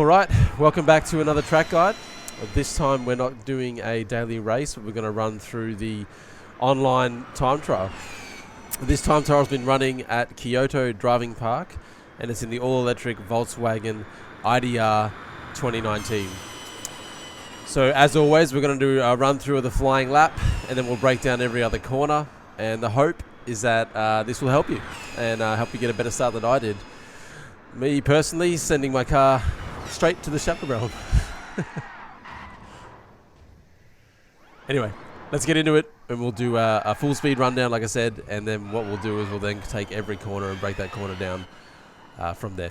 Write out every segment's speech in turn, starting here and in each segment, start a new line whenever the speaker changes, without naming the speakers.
Alright, welcome back to another track guide. This time we're not doing a daily race, but we're going to run through the online time trial. This time trial has been running at Kyoto Driving Park, and it's in the all-electric Volkswagen ID R'19. So as always, we're going to do a run through of the flying lap, and then we'll break down every other corner, and the hope is that this will help you, and help you get a better start than I did. Me personally, sending my car straight to the chaperone. Anyway, let's get into it, and we'll do a full speed rundown like I said, and then what we'll do is we'll then take every corner and break that corner down from there.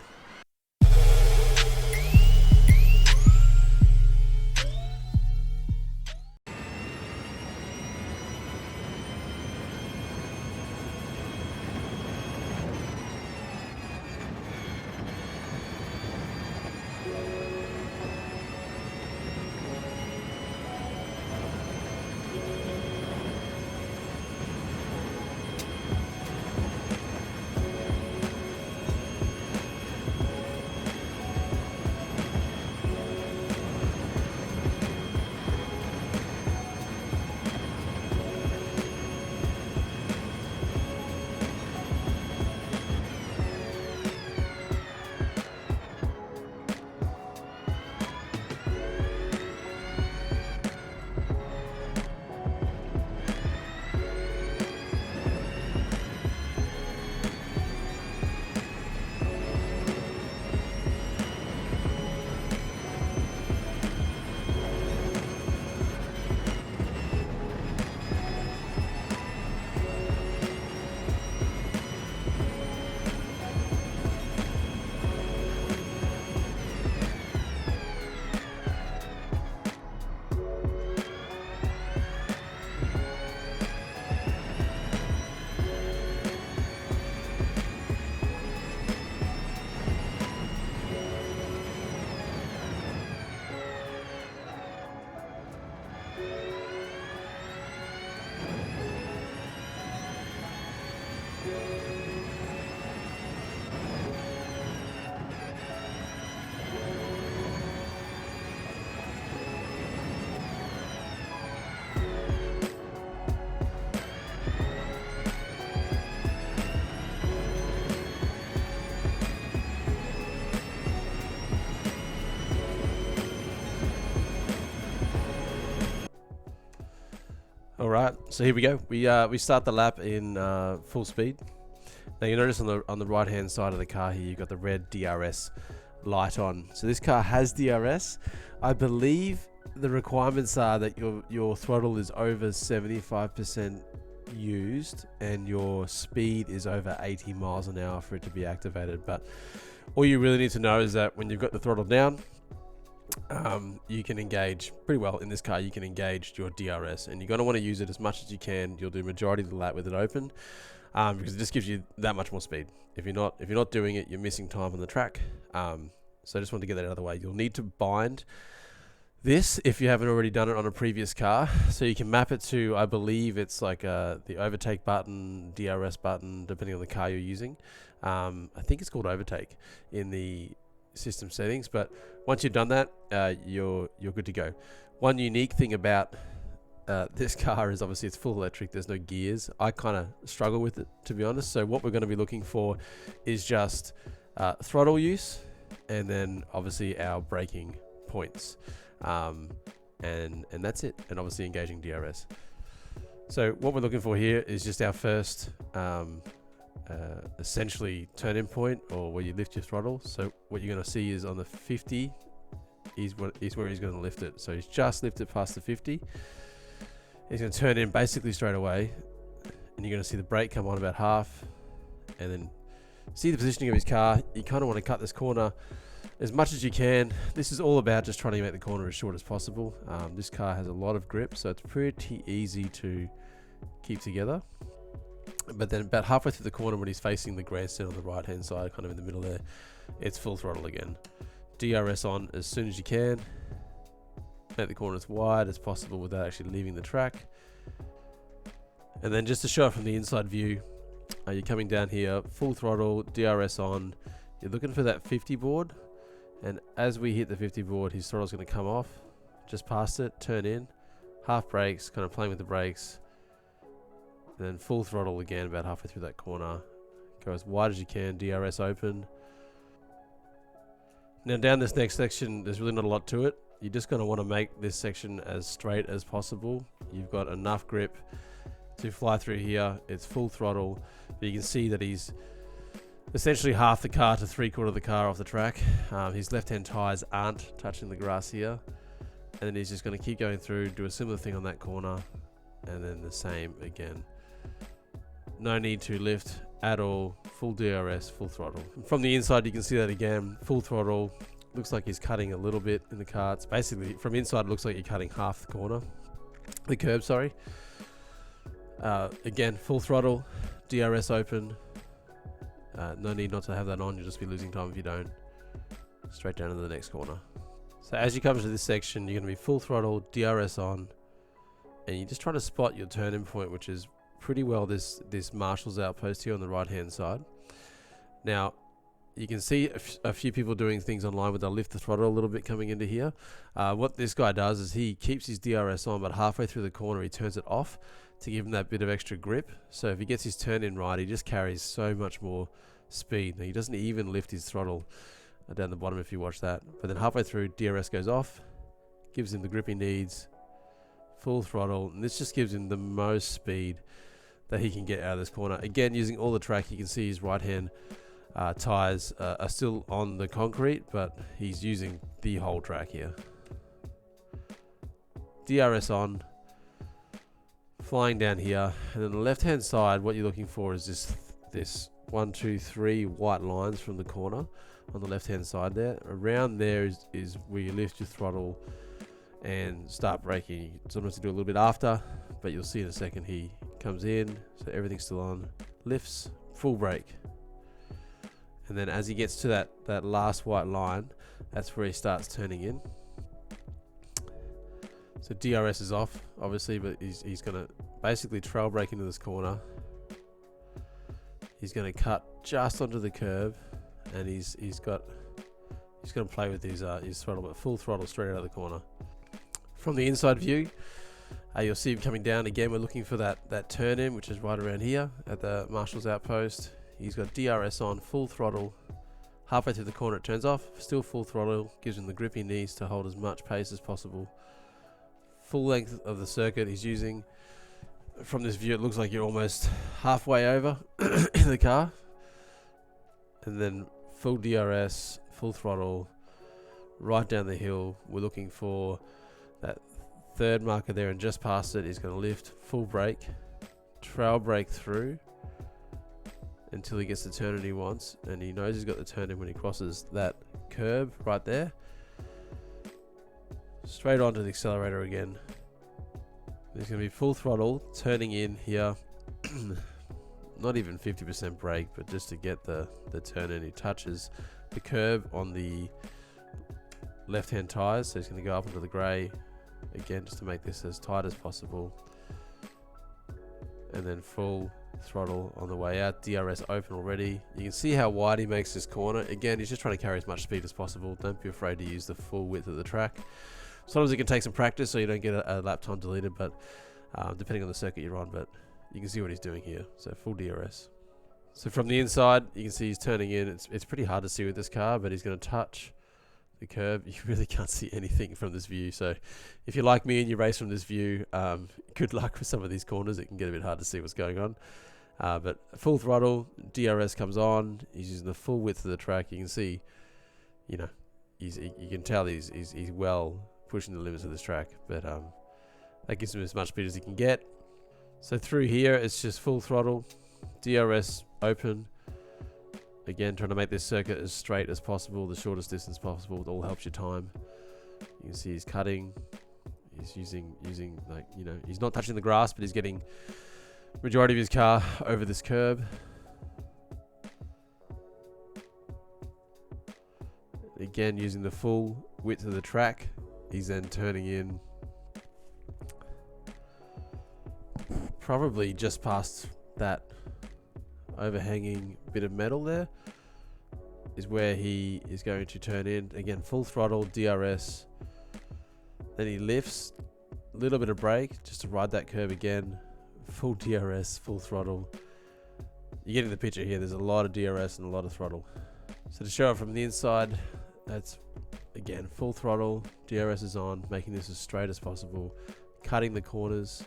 Alright, so here we go. We start the lap in full speed. Now you notice on the right hand side of the car here, you've got the red DRS light on. So this car has DRS. I believe the requirements are that your throttle is over 75% used and your speed is over 80 miles an hour for it to be activated. But all you really need to know is that when you've got the throttle down, you can engage pretty well in this car. You can engage your DRS, and you're going to want to use it as much as you can. You'll do majority of the lap with it open, because it just gives you that much more speed. If you're not doing it, you're missing time on the track. So I just wanted to get that out of the way. You'll need to bind this if you haven't already done it on a previous car. So you can map it to, I believe it's like the overtake button, DRS button, depending on the car you're using. I think it's called overtake in the system settings, but once you've done that, you're good to go. One unique thing about this car is obviously it's full electric. There's no gears. I kind of struggle with it, to be honest. So what we're going to be looking for is just throttle use, and then obviously our braking points, and that's it. And obviously engaging DRS. So what we're looking for here is just our first essentially turn-in point, or where you lift your throttle. So what you're going to see is on the 50 is where he's going to lift it. So he's just lifted past the 50. He's going to turn in basically straight away, and you're going to see the brake come on about half, and then see the positioning of his car. You kind of want to cut this corner as much as you can. This is all about just trying to make the corner as short as possible. This car has a lot of grip, so it's pretty easy to keep together. But then about halfway through the corner, when he's facing the grandstand on the right hand side, kind of in the middle there, it's full throttle again. DRS on as soon as you can. Make the corner as wide as possible without actually leaving the track. And then just to show it from the inside view, you're coming down here, full throttle, DRS on. You're looking for that 50 board. And as we hit the 50 board, his throttle's going to come off, just past it, turn in, half brakes, kind of playing with the brakes, and then full throttle again about halfway through that corner. Go as wide as you can, DRS open. Now down this next section, there's really not a lot to it. You're just going to want to make this section as straight as possible. You've got enough grip to fly through here. It's full throttle, but you can see that he's essentially half the car to 3/4 of the car off the track. His left-hand tyres aren't touching the grass here. And then he's just going to keep going through, do a similar thing on that corner, and then the same again. No need to lift at all, full DRS, full throttle. And from the inside you can see that again, full throttle. Looks like he's cutting a little bit in the car. It's basically, from inside it looks like you're cutting half the corner. The curb, sorry. Again, full throttle, DRS open. No need not to have that on, you'll just be losing time if you don't. Straight down to the next corner. So as you come to this section, you're going to be full throttle, DRS on, and you just try to spot your turn-in point, which is pretty well this marshal's outpost here on the right-hand side. Now, you can see a few people doing things online where they'll lift the throttle a little bit coming into here. What this guy does is he keeps his DRS on, but halfway through the corner he turns it off to give him that bit of extra grip. So if he gets his turn-in right, he just carries so much more speed. Now, he doesn't even lift his throttle down the bottom if you watch that, but then halfway through DRS goes off, gives him the grip he needs, full throttle, and this just gives him the most speed that he can get out of this corner. Again, using all the track, you can see his right hand tyres are still on the concrete, but he's using the whole track here. DRS on, flying down here, and then the left hand side, what you're looking for is this 1, 2, 3 white lines from the corner on the left hand side there. Around there is where you lift your throttle and start braking. Sometimes you do a little bit after, but you'll see in a second he comes in, so everything's still on, lifts, full brake, and then as he gets to that last white line, that's where he starts turning in. So DRS is off obviously, but he's going to basically trail brake into this corner. He's going to cut just onto the curb, and he's going to play with his throttle, but full throttle straight out of the corner. From the inside view, you'll see him coming down again. We're looking for that turn in, which is right around here at the marshal's outpost. He's got DRS on, full throttle. Halfway through the corner it turns off, still full throttle, gives him the grip he needs to hold as much pace as possible. Full length of the circuit he's using. From this view it looks like you're almost halfway over in the car. And then full DRS, full throttle, right down the hill. We're looking for that third marker there, and just past it he's going to lift, full brake, trail brake through until he gets the turn in he wants, and he knows he's got the turn in when he crosses that curb right there. Straight onto the accelerator again. There's going to be full throttle, turning in here. Not even 50% brake, but just to get the turn in. He touches the curb on the left-hand tyres, so he's going to go up into the grey again just to make this as tight as possible. And then full throttle on the way out. DRS open already. You can see how wide he makes this corner. Again, he's just trying to carry as much speed as possible. Don't be afraid to use the full width of the track. Sometimes it can take some practice so you don't get a lap time deleted, but depending on the circuit you're on, but you can see what he's doing here. So full DRS. So from the inside, you can see he's turning in. It's pretty hard to see with this car, but he's going to touch the curb. You really can't see anything from this view. So if you're like me and you race from this view, good luck with some of these corners. It can get a bit hard to see what's going on. But full throttle, DRS comes on. He's using the full width of the track. You can see, you know, you can tell he's well pushing the limits of this track, but that gives him as much speed as he can get. So through here it's just full throttle, DRS open, again trying to make this circuit as straight as possible, the shortest distance possible. It all helps your time. You can see he's cutting, he's using like, you know, he's not touching the grass, but he's getting majority of his car over this curb. Again using the full width of the track. He's then turning in probably just past that overhanging bit of metal there. is where he is going to turn in. Again, full throttle, DRS. Then he lifts, a little bit of brake just to ride that curb again. Full DRS, full throttle. You're getting the picture here. There's a lot of DRS and a lot of throttle. So to show it from the inside, that's again full throttle, DRS is on, making this as straight as possible, cutting the corners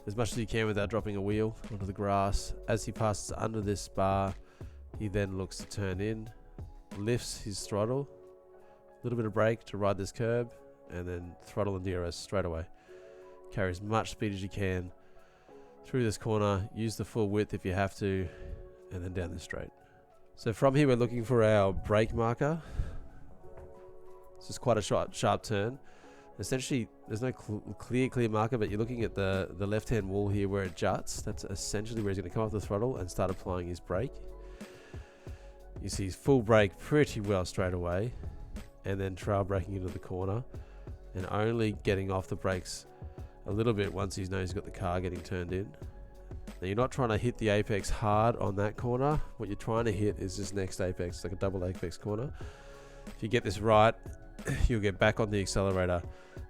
as much as you can without dropping a wheel onto the grass. As he passes under this bar, he then looks to turn in, lifts his throttle, a little bit of brake to ride this curb, and then throttle and DRS straight away. Carry as much speed as you can through this corner, use the full width if you have to, and then down the straight. So from here we're looking for our brake marker. This is quite a sharp turn. Essentially there's no clear marker, but you're looking at the left hand wall here where it juts. That's essentially where he's going to come off the throttle and start applying his brake. You see his full brake pretty well straight away, and then trail braking into the corner, and only getting off the brakes a little bit once he knows he's got the car getting turned in. Now you're not trying to hit the apex hard on that corner. What you're trying to hit is this next apex, like a double apex corner. If you get this right, you'll get back on the accelerator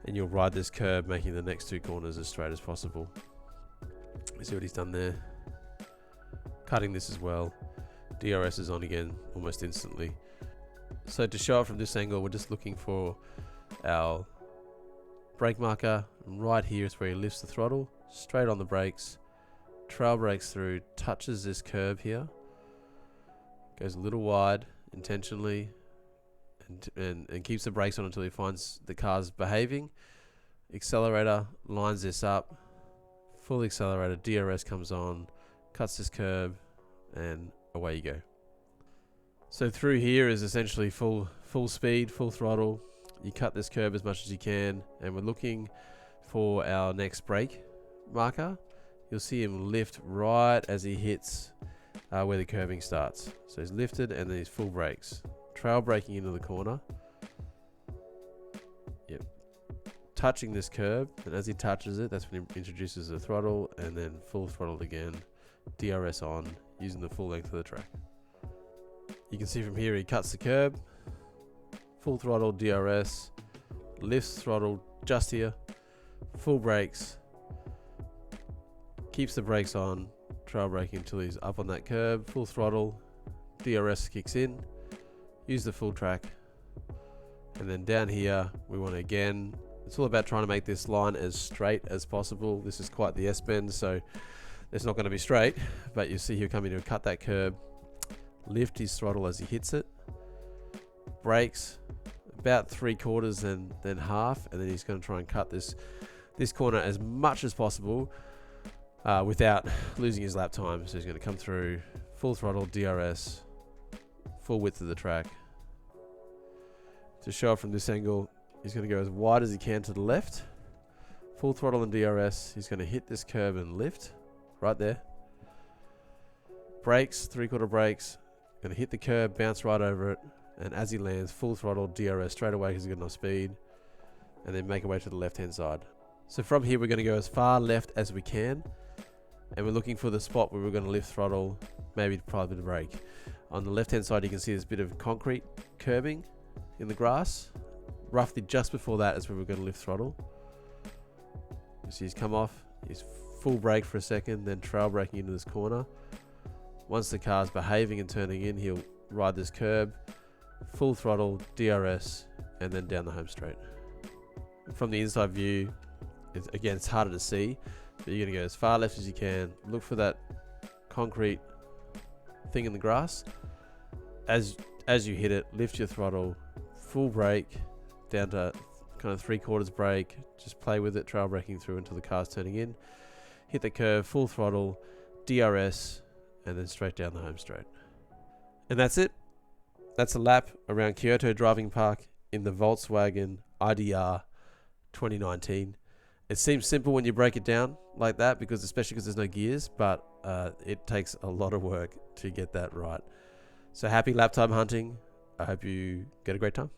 and you'll ride this curb, making the next two corners as straight as possible. You see what he's done there? Cutting this as well. DRS is on again almost instantly. So to show it from this angle, we're just looking for our brake marker. And right here is where he lifts the throttle, straight on the brakes, trail brakes through, touches this curb here, goes a little wide intentionally, and keeps the brakes on until he finds the car's behaving. Accelerator, lines this up, full accelerator, DRS comes on, cuts this curb, and away you go. So through here is essentially full speed, full throttle. You cut this curb as much as you can, and we're looking for our next brake marker. You'll see him lift right as he hits where the curbing starts. So he's lifted and then he's full brakes. Trail braking into the corner. Yep. Touching this curb, and as he touches it, that's when he introduces the throttle, and then full throttle again. DRS on, using the full length of the track. You can see from here he cuts the curb, full throttle, DRS, lifts throttle just here, full brakes, keeps the brakes on, trail braking until he's up on that curb, full throttle, DRS kicks in, use the full track, and then down here we want to again, it's all about trying to make this line as straight as possible. This is quite the S-bend, so it's not going to be straight, but you see he'll come in and cut that curb, lift his throttle as he hits it, brakes about 3/4 and then half, and then he's going to try and cut this corner as much as possible without losing his lap time. So he's going to come through full throttle, DRS, full width of the track. To show it from this angle, he's going to go as wide as he can to the left, full throttle and DRS. He's going to hit this curb and lift right there. Brakes, 3/4 brakes, going to hit the curb, bounce right over it, and as he lands, full throttle, DRS straight away because he's got enough speed, and then make our way to the left hand side. So from here we're going to go as far left as we can, and we're looking for the spot where we're going to lift throttle, maybe apply a bit of brake. On the left hand side you can see there's a bit of concrete curbing in the grass. Roughly just before that is where we're going to lift throttle. You see he's come off, he's full brake for a second, then trail braking into this corner. Once the car's behaving and turning in, he'll ride this curb, full throttle, DRS, and then down the home straight. From the inside view, it's harder to see, but you're going to go as far left as you can, look for that concrete thing in the grass. As you hit it, lift your throttle, full brake, down to kind of 3/4 brake, just play with it, trail braking through until the car's turning in. Hit the curve, full throttle, DRS, and then straight down the home straight. And that's it. That's a lap around Kyoto Driving Park in the Volkswagen ID R'19. It seems simple when you break it down like that, especially because there's no gears, but it takes a lot of work to get that right. So happy lap time hunting. I hope you get a great time.